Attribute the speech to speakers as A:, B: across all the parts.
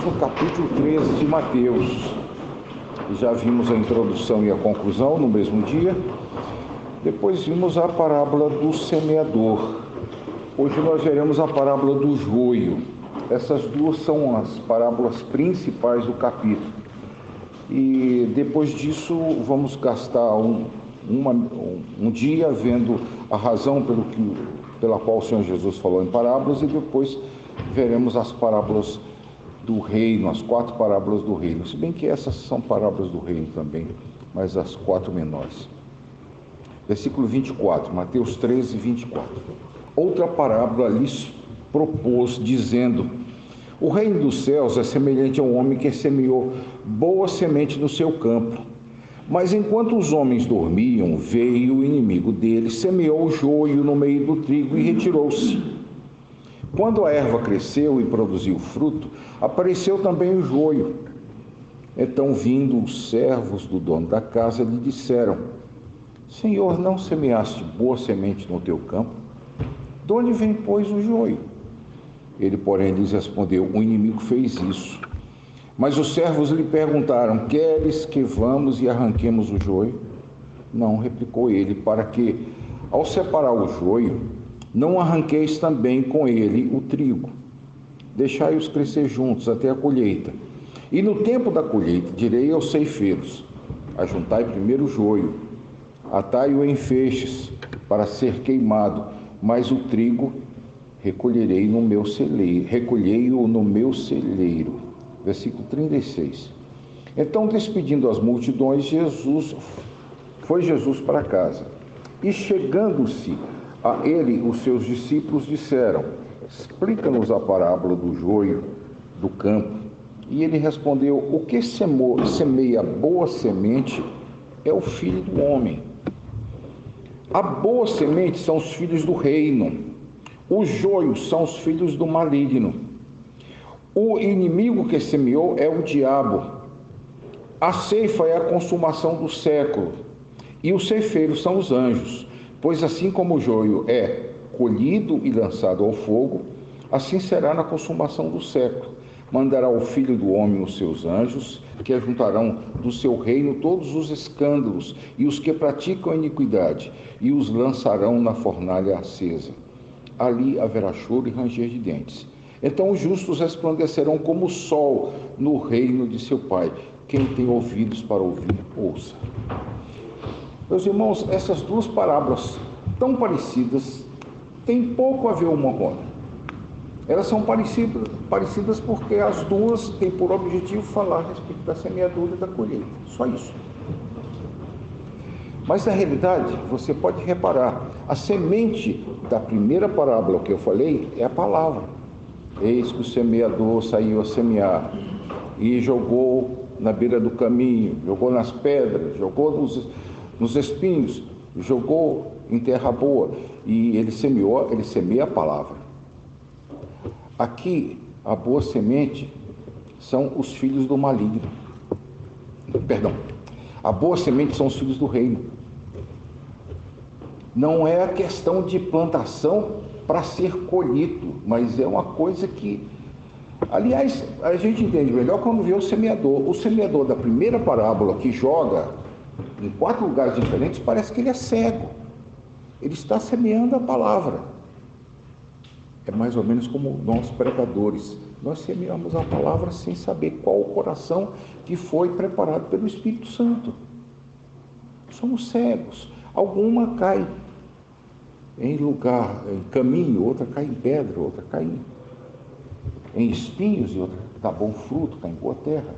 A: no capítulo 13 de Mateus. Já vimos a introdução e a conclusão no mesmo dia. Depois vimos a parábola do semeador. Hoje nós veremos a parábola do joio. Essas duas são as parábolas principais do capítulo. E depois disso vamos gastar um dia vendo a razão pela qual o Senhor Jesus falou em parábolas, e depois veremos as parábolas do reino, as 4 parábolas do reino. Se bem que essas são parábolas do reino também, mas as 4 menores. Versículo 24, Mateus 13, 24. Outra parábola lhes propôs, dizendo: o reino dos céus é semelhante a um homem que semeou boa semente no seu campo. Mas enquanto os homens dormiam, veio o inimigo deles, semeou o joio no meio do trigo e retirou-se. Quando a erva cresceu e produziu fruto, apareceu também o joio. Então, vindo os servos do dono da casa, lhe disseram: Senhor, não semeaste boa semente no teu campo? De onde vem, pois, o joio? Ele, porém, lhes respondeu: o inimigo fez isso. Mas os servos lhe perguntaram: queres que vamos e arranquemos o joio? Não, replicou ele, para que, ao separar o joio, não arranqueis também com ele o trigo. Deixai-os crescer juntos até a colheita. E no tempo da colheita direi aos ceifeiros: ajuntai primeiro o joio, atai-o em feixes, para ser queimado, mas o trigo recolhei-o no meu celeiro. Versículo 36. Então, despedindo as multidões, foi Jesus para casa. E chegando-se a ele, os seus discípulos disseram: explica-nos a parábola do joio do campo. E ele respondeu: o que semeia boa semente é o Filho do homem. A boa semente são os filhos do reino. Os joios são os filhos do maligno. O inimigo que semeou é o diabo. A ceifa é a consumação do século. E os ceifeiros são os anjos. Pois assim como o joio é colhido e lançado ao fogo, assim será na consumação do século. Mandará o Filho do homem os seus anjos, que ajuntarão do seu reino todos os escândalos e os que praticam a iniquidade, e os lançarão na fornalha acesa. Ali haverá choro e ranger de dentes. Então os justos resplandecerão como o sol no reino de seu Pai. Quem tem ouvidos para ouvir, ouça. Meus irmãos, essas duas parábolas tão parecidas têm pouco a ver uma com a outra. Elas são parecidas porque as duas têm por objetivo falar a respeito da semeadura e da colheita. Só isso. Mas na realidade, você pode reparar, a semente da primeira parábola que eu falei é a palavra. Eis que o semeador saiu a semear e jogou na beira do caminho, jogou nas pedras, jogou nos espinhos, jogou em terra boa, e ele semeia a palavra. Aqui, a boa semente são os filhos do maligno. Perdão, a boa semente são os filhos do reino. Não é a questão de plantação para ser colhido, mas é uma coisa que, aliás, a gente entende melhor quando vê o semeador. O semeador da primeira parábola, que joga em 4 lugares diferentes, parece que ele é cego. Ele está semeando a palavra. É mais ou menos como nós pregadores. Nós semeamos a palavra sem saber qual o coração que foi preparado pelo Espírito Santo. Somos cegos. Alguma cai em caminho, outra cai em pedra, outra cai em espinhos, e outra dá bom fruto, cai em boa terra.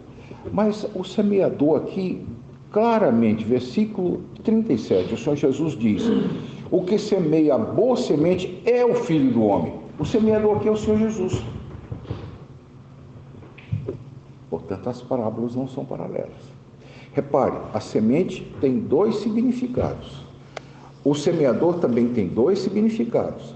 A: Mas o semeador aqui, claramente, versículo 37, o Senhor Jesus diz: o que semeia a boa semente é o Filho do homem. O semeador aqui é o Senhor Jesus. Portanto, as parábolas não são paralelas. Repare, a semente tem 2 significados. O semeador também tem 2 significados.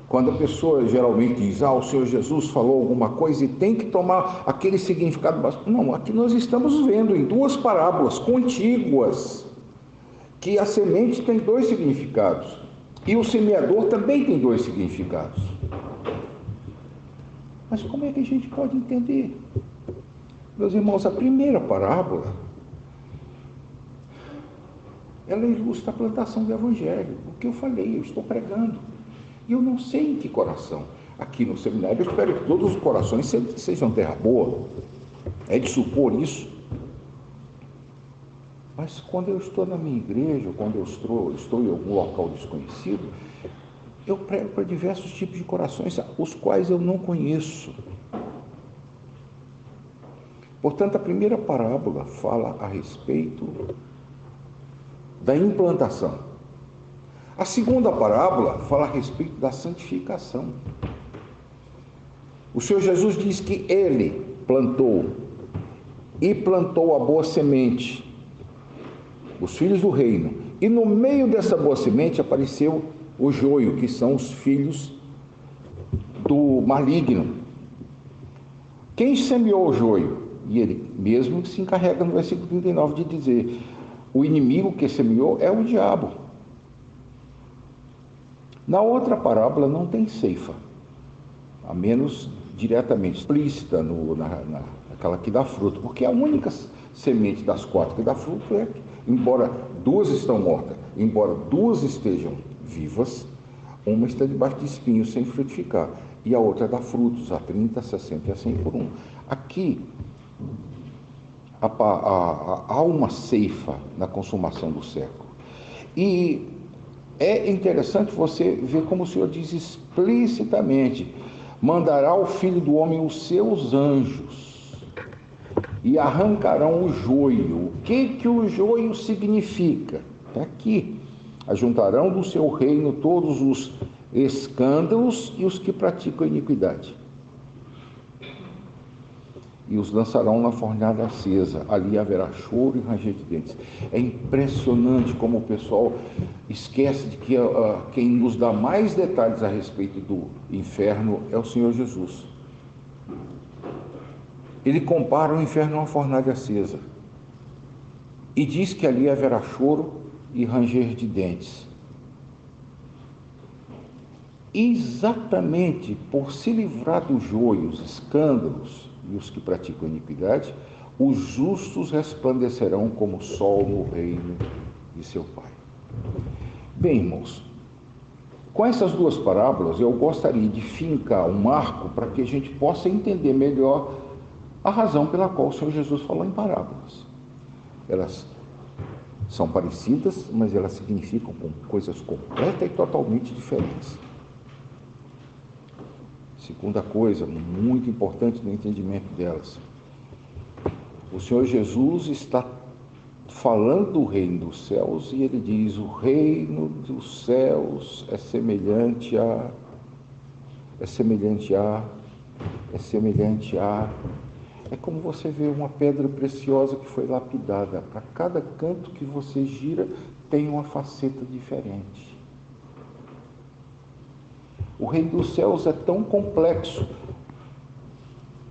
A: Quando a pessoa geralmente diz: o Senhor Jesus falou alguma coisa e tem que tomar aquele significado básico. Não, aqui nós estamos vendo em 2 parábolas contíguas que a semente tem 2 significados. E o semeador também tem 2 significados. Mas como é que a gente pode entender? Meus irmãos, a primeira parábola, ela ilustra a plantação do Evangelho. O que eu falei, eu estou pregando. E eu não sei em que coração. Aqui no seminário, eu espero que todos os corações sejam terra boa. É de supor isso. Mas quando eu estou na minha igreja, quando eu estou em algum local desconhecido, eu prego para diversos tipos de corações, os quais eu não conheço. Portanto, a primeira parábola fala a respeito da implantação. A segunda parábola fala a respeito da santificação. O Senhor Jesus diz que Ele plantou e plantou a boa semente, os filhos do reino. E no meio dessa boa semente apareceu o joio, que são os filhos do maligno. Quem semeou o joio? E ele mesmo se encarrega no versículo 39 de dizer: o inimigo que semeou é o diabo. Na outra parábola não tem ceifa, a menos diretamente explícita naquela que dá fruto, porque a única semente das 4 que dá fruto é que, embora 2 estão mortas, embora 2 estejam vivas, uma está debaixo de espinhos sem frutificar, e a outra dá frutos, a 30, a 60 e a 100 por 1. Aqui há uma ceifa na consumação do século. E é interessante você ver como o Senhor diz explicitamente: mandará o Filho do Homem os seus anjos e arrancarão o joio. O que o joio significa? Está aqui. Ajuntarão do seu reino todos os escândalos e os que praticam iniquidade, e os lançarão na fornalha acesa. Ali haverá choro e ranger de dentes. É impressionante como o pessoal esquece de que quem nos dá mais detalhes a respeito do inferno é o Senhor Jesus. Ele compara o inferno a uma fornalha acesa e diz que ali haverá choro e ranger de dentes. Exatamente por se livrar do joio, os escândalos e os que praticam iniquidade, os justos resplandecerão como o sol no reino de seu Pai. Bem, irmãos, com essas 2 parábolas eu gostaria de fincar um marco para que a gente possa entender melhor a razão pela qual o Senhor Jesus falou em parábolas. Elas são parecidas, mas elas significam coisas completamente e totalmente diferentes. Segunda coisa, muito importante no entendimento delas: o Senhor Jesus está falando do reino dos céus e ele diz: o reino dos céus é semelhante a. É como você vê uma pedra preciosa que foi lapidada. Para cada canto que você gira, tem uma faceta diferente. O reino dos céus é tão complexo,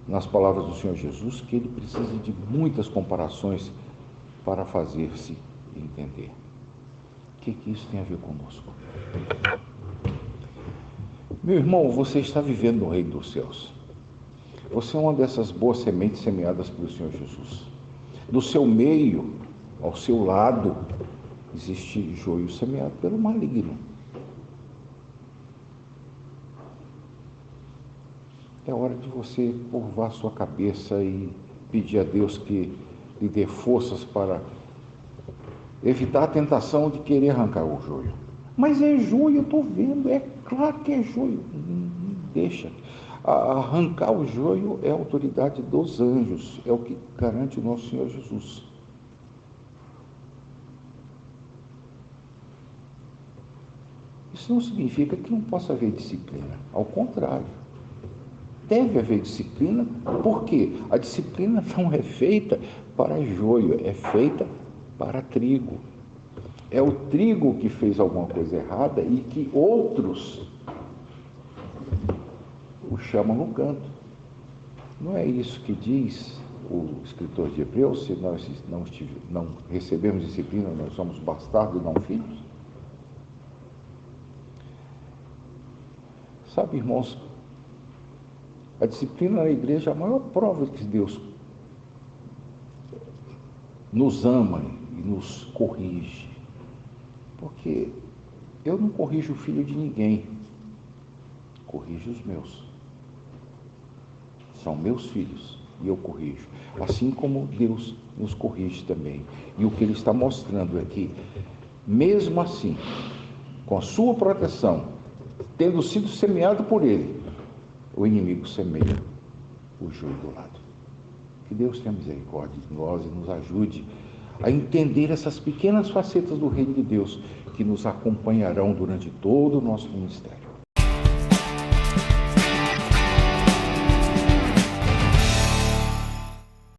A: nas palavras do Senhor Jesus, que ele precisa de muitas comparações para fazer-se entender. O que isso tem a ver conosco? Meu irmão, você está vivendo no reino dos céus. Você é uma dessas boas sementes semeadas pelo Senhor Jesus. Do seu meio, ao seu lado, existe joio semeado pelo maligno. É hora de você curvar sua cabeça e pedir a Deus que lhe dê forças para evitar a tentação de querer arrancar o joio. Mas é joio, eu estou vendo, é claro que é joio. Deixa. Arrancar o joio é a autoridade dos anjos, é o que garante o nosso Senhor Jesus. Isso não significa que não possa haver disciplina, ao contrário. Deve haver disciplina, porque a disciplina não é feita para joio, é feita para trigo. É o trigo que fez alguma coisa errada e que outros o chamam no canto. Não é isso que diz o escritor de Hebreus: se nós não recebemos disciplina, nós somos bastardos e não filhos? Sabe, irmãos, a disciplina na igreja é a maior prova que Deus nos ama e nos corrige. Porque eu não corrijo o filho de ninguém, corrijo os meus. São meus filhos e eu corrijo. Assim como Deus nos corrige também. E o que Ele está mostrando é que, mesmo assim, com a sua proteção, tendo sido semeado por Ele, o inimigo semeia o joio do lado. Que Deus tenha misericórdia de nós e nos ajude a entender essas pequenas facetas do reino de Deus que nos acompanharão durante todo o nosso ministério.